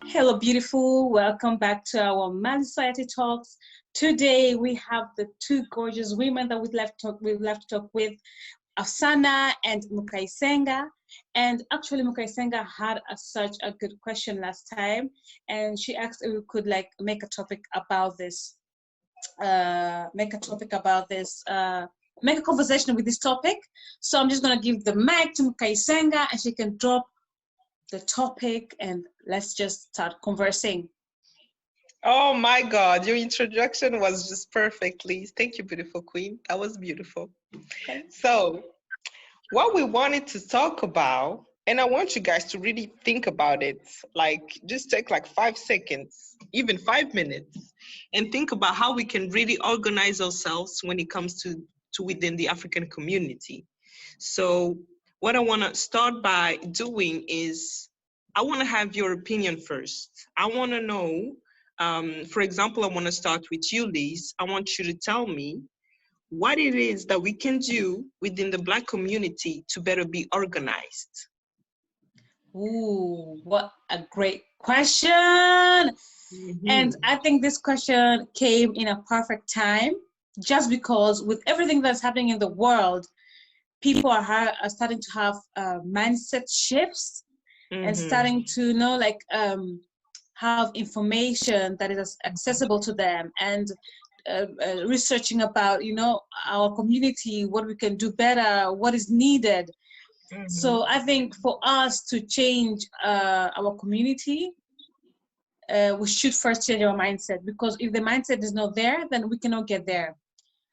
Hello, beautiful. Welcome back to our Man Society Talks. Today we have the two gorgeous women that we'd love to talk with, Afsana and Mukaisenga. And actually, Mukaisenga had such a good question last time, and she asked if we could make a topic about this, make a conversation with this topic. So I'm just gonna give the mic to Mukaisenga, and she can drop the topic and let's just start conversing. Oh my God, your introduction was just perfect, Liz. Thank you, beautiful queen. That was beautiful. Okay. So, what we wanted to talk about, and I want you guys to really think about it, just take 5 seconds, even 5 minutes, and think about how we can really organize ourselves when it comes to within the African community. So, what I want to start by doing is I want to have your opinion first. I want to know, for example, I want to start with you, Liz. I want you to tell me what it is that we can do within the Black community to better be organized. Ooh, what a great question. And I think this question came in a perfect time just because with everything that's happening in the world, people are starting to have mindset shifts and starting to know have information that is accessible to them and researching about our community, what we can do better, what is needed. So I think for us to change our community, we should first change our mindset, because if the mindset is not there, then we cannot get there.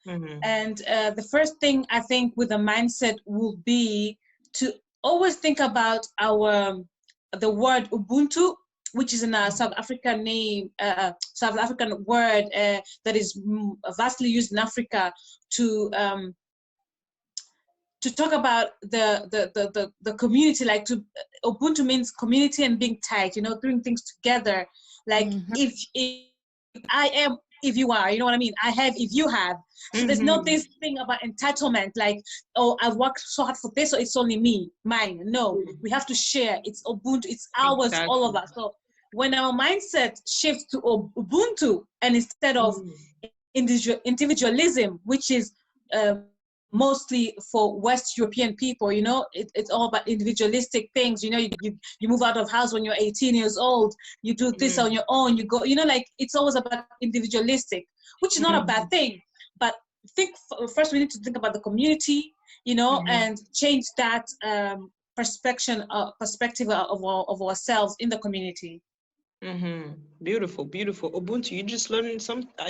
And the first thing I think with the mindset will be to always think about the word Ubuntu, which is a South African name, South African word that is vastly used in Africa to talk about the community. Ubuntu means community and being tight, doing things together. If I am, if you are, you know what I mean? I have, if you have. So there's no this thing about entitlement, oh, I've worked so hard for this, so it's only me, mine. No, we have to share. It's Ubuntu, it's ours, exactly. All of us. So when our mindset shifts to Ubuntu, and instead of individualism, which is mostly for West European people, it's all about individualistic things. You move out of house when you're 18 years old, you do this on your own, you go, it's always about individualistic, which is not a bad thing. But first we need to think about the community, and change that perspective of ourselves in the community. Beautiful, beautiful. Ubuntu, I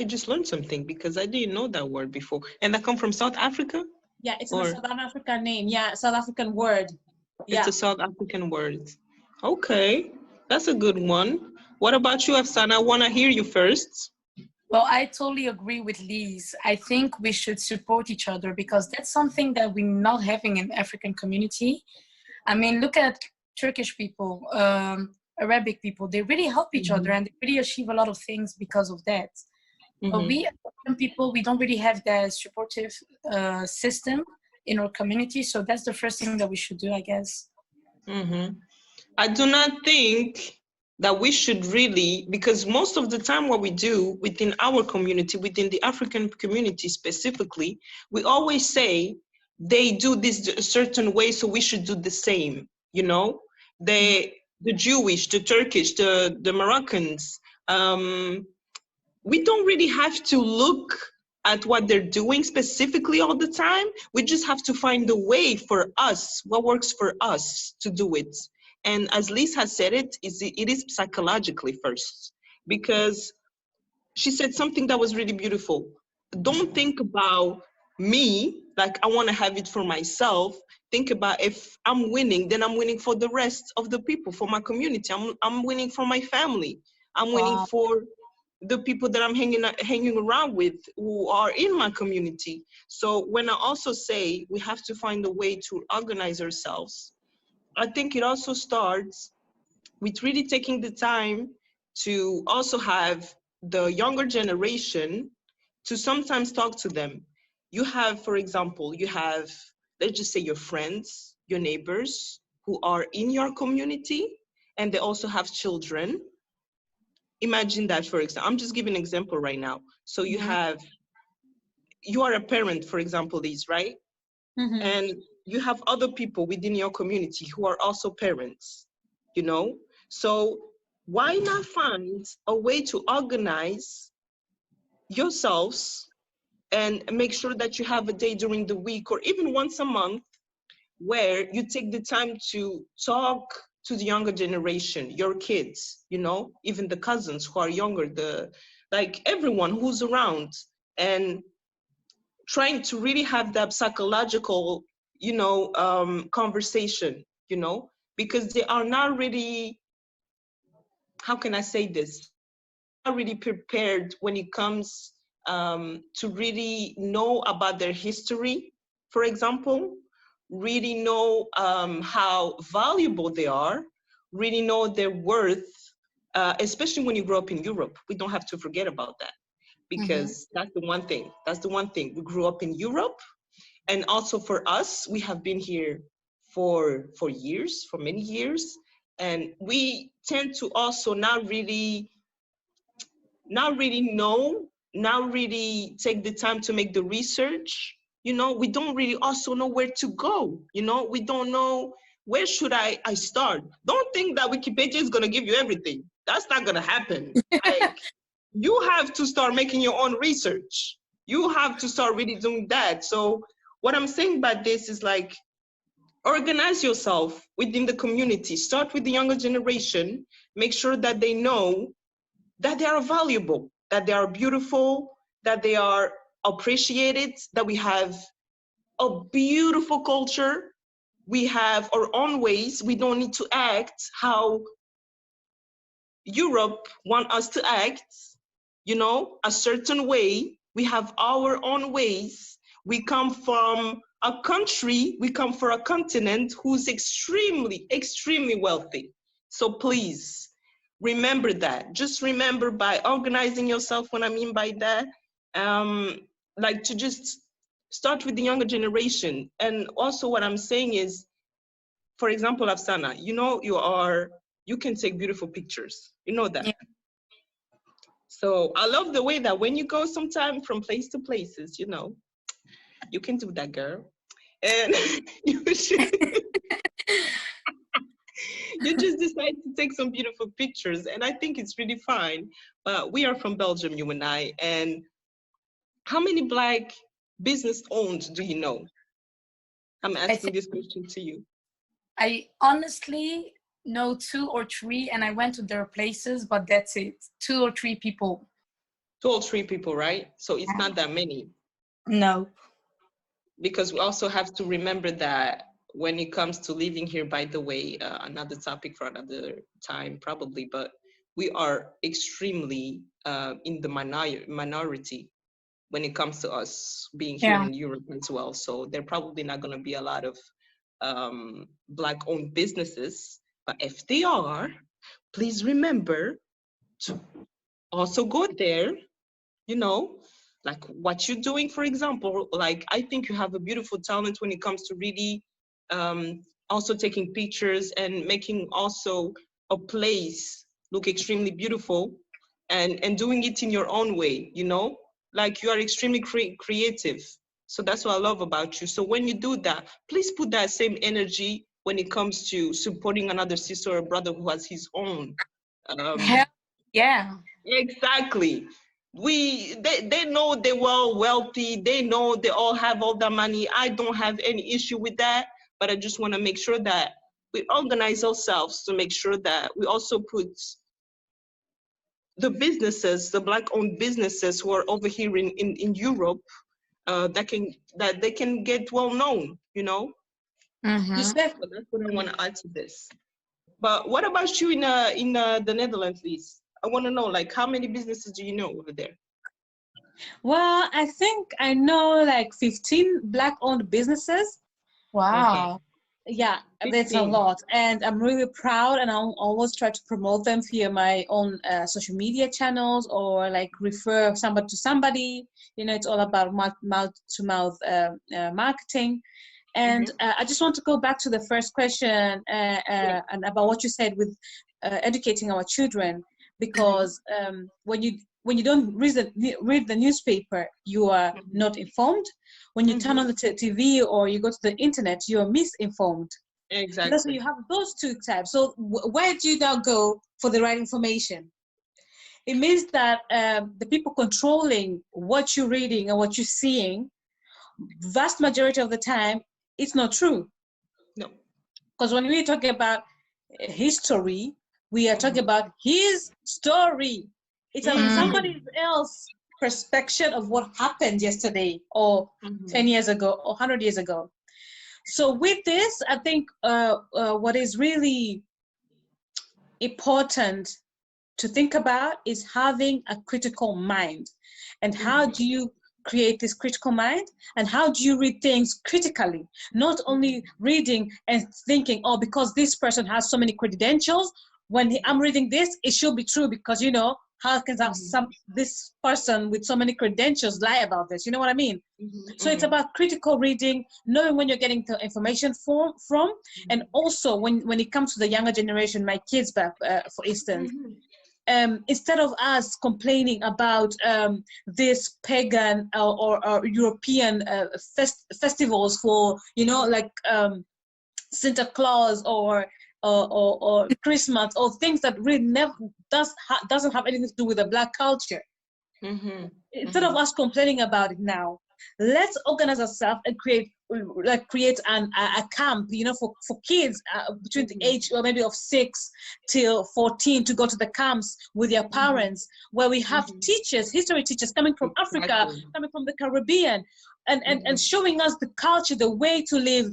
just learned something because I didn't know that word before. And that come from South Africa? Yeah, it's a South African name. Yeah, South African word. Yeah. It's a South African word. Okay, that's a good one. What about you, Afsana? I want to hear you first. Well, I totally agree with Liz. I think we should support each other because that's something that we're not having in the African community. I mean, look at Turkish people, Arabic people. They really help each other and they really achieve a lot of things because of that. But we African people, we don't really have that supportive system in our community. So that's the first thing that we should do, I guess. I do not think that we should really, because most of the time what we do within our community, within the African community specifically, we always say they do this a certain way, so we should do the same, the Jewish, the Turkish, the Moroccans, we don't really have to look at what they're doing specifically all the time. We just have to find the way for us, what works for us to do it. And as Liz has said it is psychologically first, because she said something that was really beautiful. Don't think about me, like I want to have it for myself. Think about if I'm winning, then I'm winning for the rest of the people, for my community. I'm winning for my family. I'm winning for the people that I'm hanging around with who are in my community. So when I also say we have to find a way to organize ourselves, I think it also starts with really taking the time to also have the younger generation to sometimes talk to them. You have, for example, let's just say your friends, your neighbors who are in your community, and they also have children. Imagine that, for example, I'm just giving an example right now. So you are a parent, for example, Lise, right? And you have other people within your community who are also parents, you know? So why not find a way to organize yourselves and make sure that you have a day during the week or even once a month where you take the time to talk to the younger generation, your kids, you know, even the cousins who are younger, like everyone who's around, and trying to really have that psychological, conversation, because they are not really, how can I say this? They're not really prepared when it comes to really know about their history, for example, really know how valuable they are, really know their worth, especially when you grow up in Europe. We don't have to forget about that, because that's the one thing. That's the one thing. We grew up in Europe, and also for us, we have been here for years, for many years, and we tend to also not really know, not really take the time to make the research. We don't really also know where to go. We don't know where should I start. Don't think that Wikipedia is going to give you everything. That's not going to happen. Like, you have to start making your own research. You have to start really doing that. So what I'm saying by this is, like, organize yourself within the community. Start with the younger generation. Make sure that they know that they are valuable, that they are beautiful, that they are appreciated, that we have a beautiful culture. We have our own ways. We don't need to act how Europe want us to act, a certain way. We have our own ways. We come from a country, we come from a continent who's extremely, extremely wealthy. So please, remember that. Just remember, by organizing yourself, what I mean by that, like, to just start with the younger generation. And also what I'm saying is, for example, Afsana, you can take beautiful pictures. You know that. Yeah. So I love the way that when you go sometime from place to places, you can do that, girl. And you just decide to take some beautiful pictures, and I think it's really fine. But we are from Belgium, you and I, and how many Black business owned do you know? I'm asking this question to you. I honestly know 2 or 3, and I went to their places, but that's it. 2 or 3 people. 2 or 3 people, right? So it's not that many. No. Because we also have to remember that when it comes to living here, by the way, another topic for another time probably, but we are extremely in the minority when it comes to us being here in Europe as well. So there probably not going to be a lot of Black-owned businesses, but if they are, please remember to also go there, like what you're doing, for example. Like, I think you have a beautiful talent when it comes to really also taking pictures and making also a place look extremely beautiful, and doing it in your own way, like, you are extremely creative. So that's what I love about you. So when you do that, please put that same energy when it comes to supporting another sister or brother who has his own. Yeah. Exactly. They know they're wealthy. They know they all have all that money. I don't have any issue with that, but I just want to make sure that we organize ourselves to make sure that we also put the businesses, the Black-owned businesses who are over here in Europe, that they can get well known, You said, So that's what I want to add to this. But what about you in the Netherlands, Lise? I want to know, like, how many businesses do you know over there? well, I think I know like 15 Black-owned businesses. Wow. Okay. Yeah, that's a 15. lot. And I'm really proud, and I'll always try to promote them via my own social media channels, or like refer somebody to somebody. It's all about mouth-to-mouth marketing. And I just want to go back to the first question and about what you said with educating our children, because when you don't read the newspaper, you are not informed. When you turn on the TV or you go to the internet, you are misinformed. Exactly. So you have those two types. So where do you now go for the right information? It means that the people controlling what you're reading and what you're seeing, vast majority of the time, it's not true. No. Because when we talk about history, we are talking about his story. It's somebody else's perspective of what happened yesterday or 10 years ago or 100 years ago. So with this, I think what is really important to think about is having a critical mind. And how do you create this critical mind? And how do you read things critically? Not only reading and thinking, oh, because this person has so many credentials, when I'm reading this, it should be true because, you know, how can this person with so many credentials lie about this? You know what I mean? So it's about critical reading, knowing when you're getting the information from, and also when it comes to the younger generation, my kids back, for instance, instead of us complaining about this pagan or European festivals for, you know, like Santa Claus or Christmas, or things that really never doesn't have anything to do with the Black culture. Instead of us complaining about it now, let's organize ourselves and create a camp, you know, for kids between the age or maybe of 6 till 14 to go to the camps with their parents, where we have teachers, history teachers coming from Africa, coming from the Caribbean, and showing us the culture, the way to live.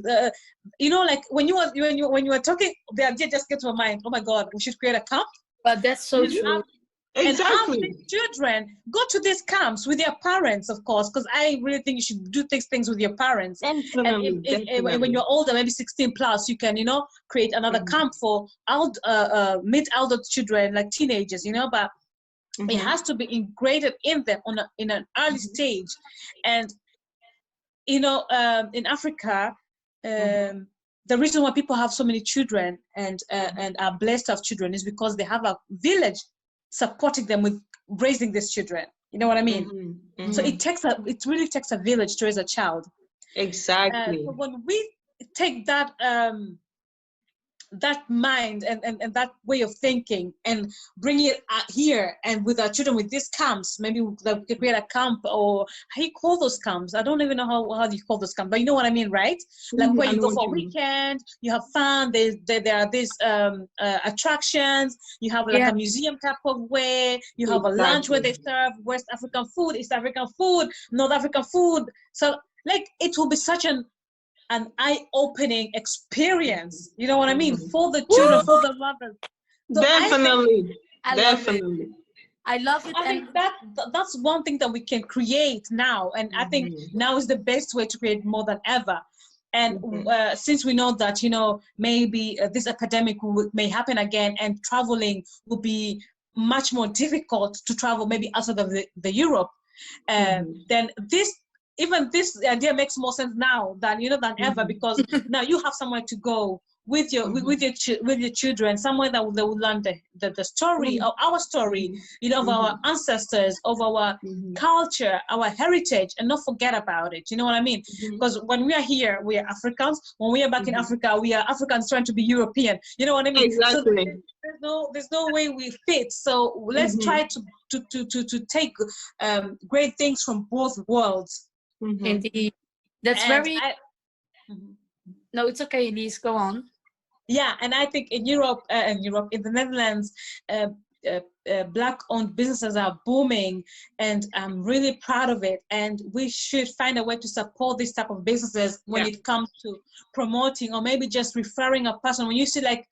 You know, like when you were talking, the idea just came to my mind. Oh my God, we should create a camp. But that's so true. And have the children go to these camps with their parents, of course, because I really think you should do things with your parents. Definitely, and when you're older, maybe 16 plus, you can, you know, create another camp for mid-adult children, like teenagers, you know, but it has to be integrated in them in an early stage. And, you know, in Africa, the reason why people have so many children and are blessed to have children is because they have a village supporting them with raising these children. You know what I mean? So it really takes a village to raise a child. Exactly. So when we take that that mind and that way of thinking and bring it here, and with our children with these camps, maybe we could create a camp, or how you call those camps? I don't even know how do you call those camps, but you know what I mean, right? Like where you go for a weekend, you have fun, there are these attractions, you have like a museum type of way, you have a lunch where they serve West African food, East African food, North African food. So like it will be such an eye-opening experience, you know what I mean, for the children, for the mothers. So definitely. I love it. I think that's one thing that we can create now, and I think now is the best way to create more than ever. And since we know that, you know, maybe this epidemic may happen again, and traveling will be much more difficult to travel, maybe outside of the Europe, then this idea makes more sense now than ever, because now you have somewhere to go with your with your children, somewhere that they will learn the story of our story, you know, of our ancestors, of our culture, our heritage, and not forget about it. You know what I mean? Because when we are here, we are Africans. When we are back in Africa, we are Africans trying to be European. You know what I mean? Exactly. So there's no way we fit. So let's try to take great things from both worlds. Indeed. That's no, it's okay, Elise, go on. Yeah, and I think in Europe, in the Netherlands, Black-owned businesses are booming, and I'm really proud of it. And we should find a way to support this type of businesses when it comes to promoting, or maybe just referring a person. When you see, like,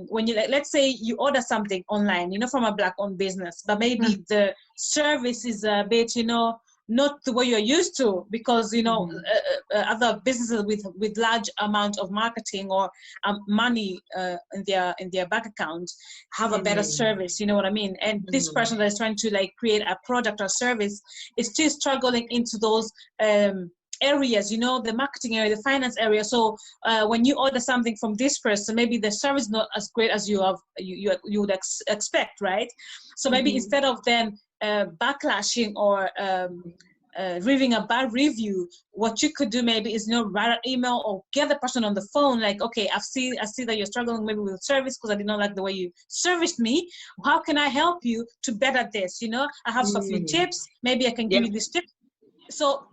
when you, let's say you order something online, you know, from a Black-owned business, but maybe the service is a bit, you know, not the way you're used to, because, you know, other businesses with large amount of marketing or money in their bank account have a better service, you know what I mean? And this person that is trying to like create a product or service is still struggling into those areas, you know, the marketing area, the finance area. So when you order something from this person, maybe the service is not as great as you would expect, right? So maybe instead of then backlashing or leaving a bad review, what you could do maybe is, you know, write an email or get the person on the phone, like, okay, I see that you're struggling maybe with service because I did not like the way you serviced me. How can I help you to better this? You know, I have some few tips. Maybe I can give you this tip. So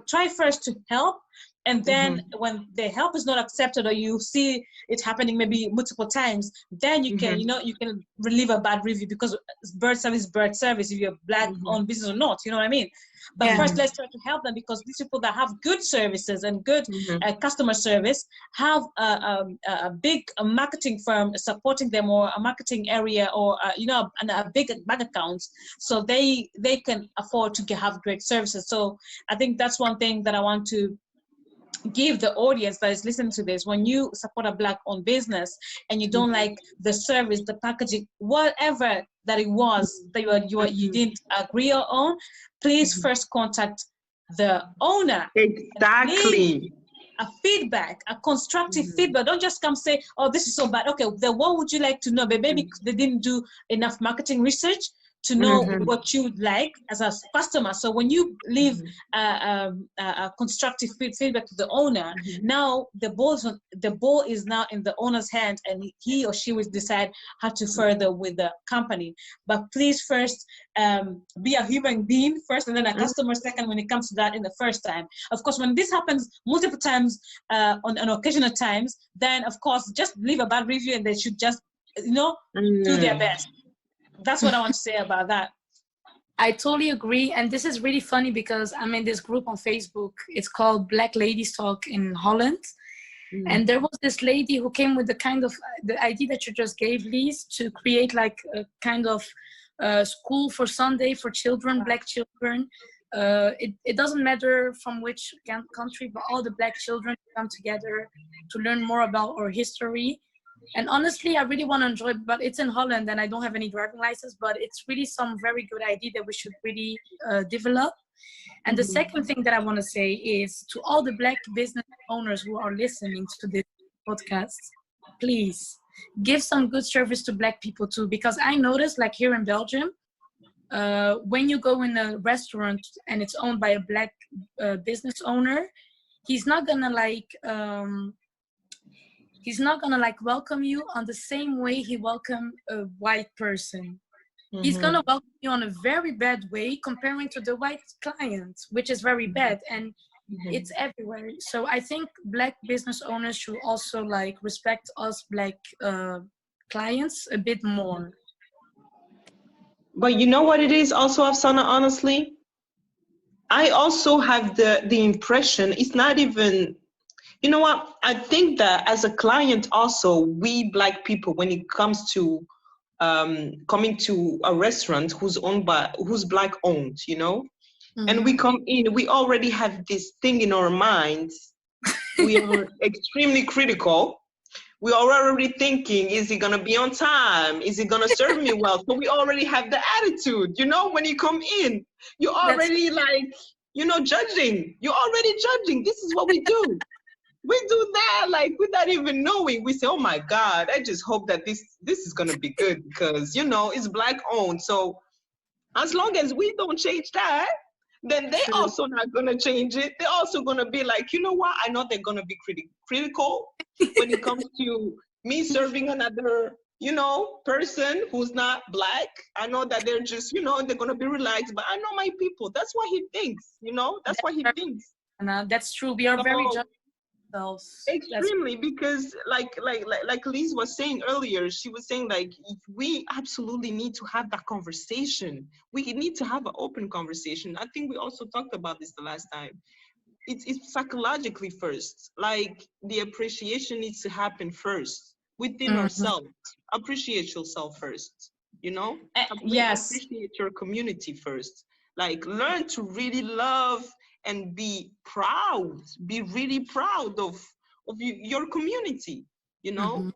try first to help, and then when the help is not accepted or you see it happening maybe multiple times, then you can, you know, you can relieve a bad review, because bird service, if you're Black owned business or not, you know what I mean? But first, let's try to help them, because these people that have good services and good customer service have a big marketing firm supporting them, or a marketing area, or you know, a big bank account, so they can afford to have great services. So I think that's one thing that I want to give the audience that is listening to this. When you support a Black owned business and you don't like the service, the packaging, whatever that it was that you didn't agree on, please first contact the owner. Exactly. A feedback, a constructive feedback. Don't just come say, oh, this is so bad. Okay, then what would you like to know? But maybe they didn't do enough marketing research to know what you would like as a customer. So when you leave a constructive feedback to the owner, now the ball is now in the owner's hand, and he or she will decide how to further with the company. But please first be a human being first, and then a customer second when it comes to that in the first time. Of course, when this happens multiple times on occasional times, then of course just leave a bad review, and they should just, you know, do their best. That's what I want to say about that. I totally agree. And this is really funny because I'm in this group on Facebook. It's called Black Ladies Talk in Holland. And there was this lady who came with the idea that you just gave, Lise, to create like a kind of school for Sunday for children, Black children. It doesn't matter from which country, but all the Black children come together to learn more about our history. And honestly, I really want to enjoy it, but it's in Holland and I don't have any driving license, but it's really some very good idea that we should really develop. And the second thing that I want to say is to all the Black business owners who are listening to this podcast, please give some good service to Black people too, because I noticed, like here in Belgium, when you go in a restaurant and it's owned by a Black business owner, he's not gonna welcome you on the same way he welcome a white person. He's gonna welcome you on a very bad way comparing to the white client, which is very bad, and it's everywhere. So I think Black business owners should also like respect us Black clients a bit more. But you know what it is also, Afsana, honestly? I also have the impression it's not even, you know what? I think that as a client also, we Black people, when it comes to coming to a restaurant who's Black owned, you know, and we come in, we already have this thing in our minds. We are extremely critical. We are already thinking, is he gonna be on time? Is he gonna serve me well? So we already have the attitude, you know, when you come in, you're already like, you know, judging. You're already judging. This is what we do. We do that like without even knowing. We say, oh my God, I just hope that this is gonna be good because, you know, it's Black owned. So as long as we don't change that, then they also not gonna change it. They're also gonna be like, you know what? I know they're gonna be critical when it comes to me serving another, you know, person who's not Black. I know that they're just, you know, they're gonna be relaxed, but I know my people. That's what he thinks, you know. That's what he thinks. That's true. We are very judgmental. Extremely, because like Liz was saying earlier, she was saying like we absolutely need to have that conversation. We need to have an open conversation. I think we also talked about this the last time. It's psychologically first. Like the appreciation needs to happen first within ourselves. Appreciate yourself first, you know? Yes. Appreciate your community first. Like learn to really love and be really proud of your community, you know?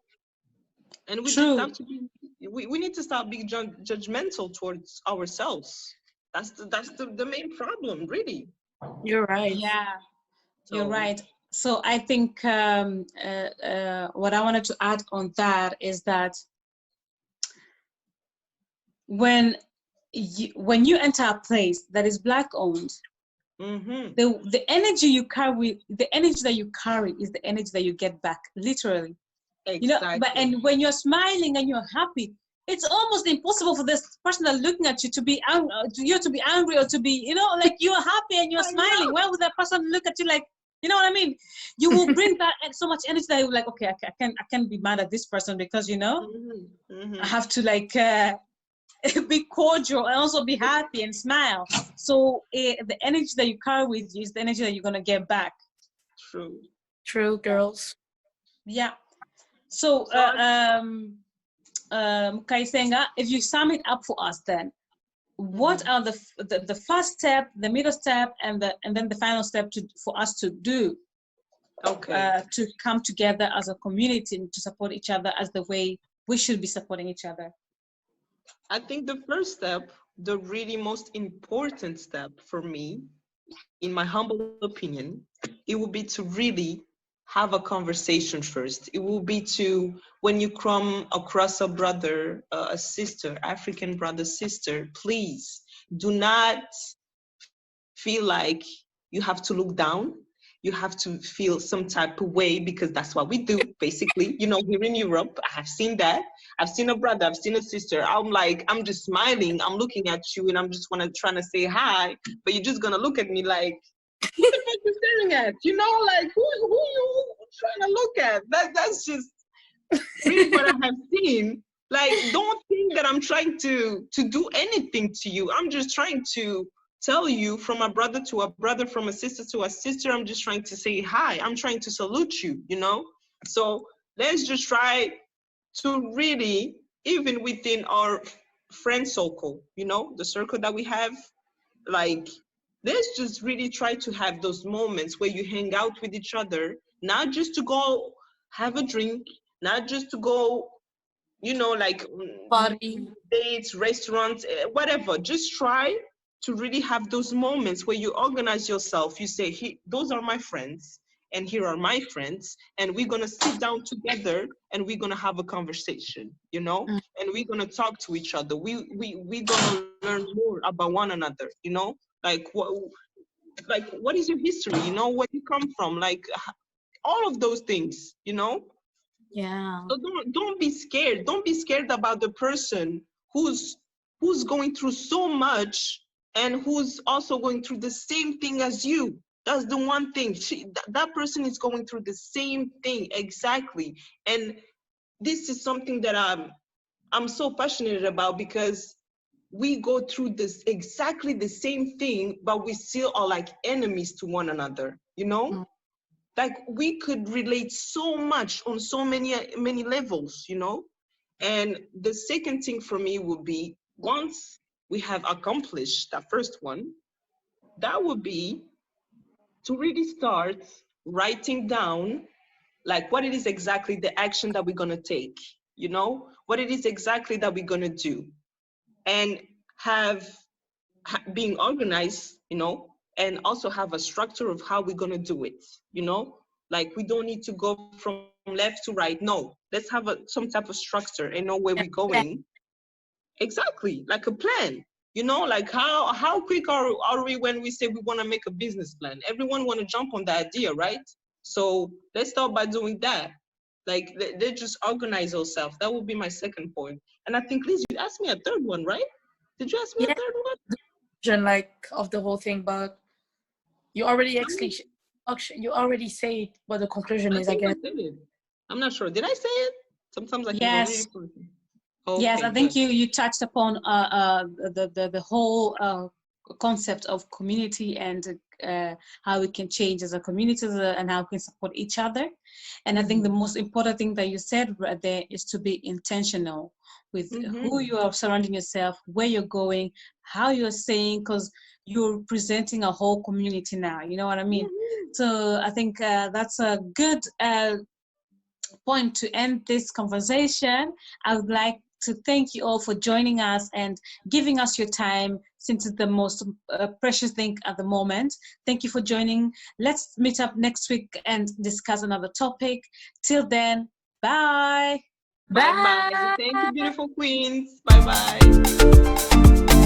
And we just have to be, we need to stop being judgmental towards ourselves. That's the main problem, really. You're right. Yeah. You're So right. So I think what I wanted to add on that is that when you enter a place that is black owned, mm-hmm. the energy you carry, the energy that you carry is the energy that you get back, literally. But Exactly. and when you're smiling and you're happy, it's almost impossible for this person that's looking at you to be to be angry or to be, like you're happy and you're I know. smiling. Why would that person look at you like, you know what I mean? You will bring back so much energy that you're like, okay, I can't be mad at this person because Mm-hmm. I Mm-hmm. have to like be cordial and also be happy and smile. So the energy that you carry with you is the energy that you're gonna get back. True. True, girls. Yeah. So So I, Kaisenga, if you sum it up for us, then what mhm. are the first step, the middle step, and then the final step for us to do Okay. to come together as a community and to support each other as the way we should be supporting each other? I think the first step, the really most important step for me, in my humble opinion, it will be to really have a conversation first. It will be to, when you come across a brother, a sister, African brother, sister, please do not feel like you have to look down. You have to feel some type of way because that's what we do, basically. Here in Europe, I have seen that. I've seen a brother, I've seen a sister. I'm like, I'm just smiling, I'm looking at you, and I'm just trying to say hi, but you're just gonna look at me like, what the fuck you staring at? Like who you trying to look at? That's just really what I have seen. Like, don't think that I'm trying to do anything to you. I'm just trying to tell you, from a brother to a brother, from a sister to a sister. I'm just trying to say hi. I'm trying to salute you. So let's just try to really, even within our friend circle, the circle that we have, like, let's just really try to have those moments where you hang out with each other, not just to go have a drink, not just to go, like, Body. dates, restaurants, whatever. Just try to really have those moments where you organize yourself. You say, those are my friends, and here are my friends, and we're going to sit down together, and we're going to have a conversation, Mm. and we're going to talk to each other. We're going to learn more about one another. Like, what is your history? Where you come from? Like, all of those things. Yeah. So don't be scared. Don't be scared about the person who's going through so much, and who's also going through the same thing as you. That's the one thing. That person is going through the same thing exactly. And this is something that I'm so passionate about, because we go through this exactly the same thing, but we still are like enemies to one another. Mm. Like, we could relate so much on so many levels. And the second thing for me would be, once we have accomplished that first one, that would be to really start writing down, like, what it is exactly the action that we're going to take, what it is exactly that we're going to do, and have being organized, and also have a structure of how we're going to do it. Like, we don't need to go from left to right. No, let's have some type of structure and know where we're Yeah. going. Exactly, like a plan. Like, how quick are we when we say we want to make a business plan? Everyone want to jump on the idea, right? So let's start by doing that. Like, they just organize ourselves. That would be my second point. And I think, Liz, you asked me a third one, right? Did you ask me a Yeah. third one? Like of the whole thing, but you already actually you already say what the conclusion I is, I think I guess. did it. I'm not sure. Did I say it? Sometimes I can go really Yes. quickly. Yes, Okay, I think good. you touched upon the whole concept of community and how we can change as a community and how we can support each other. And I think the Mm-hmm. most important thing that you said right there is to be intentional with who Mm-hmm. you are surrounding yourself, where you're going, how you're saying, because you're presenting a whole community now. You know what I mean? Mm-hmm. So I think that's a good point to end this conversation. I would like to thank you all for joining us and giving us your time, since it's the most precious thing at the moment. Thank you for joining. Let's meet up next week and discuss another topic. Till then, bye. Bye bye. Thank you, beautiful queens. Bye bye.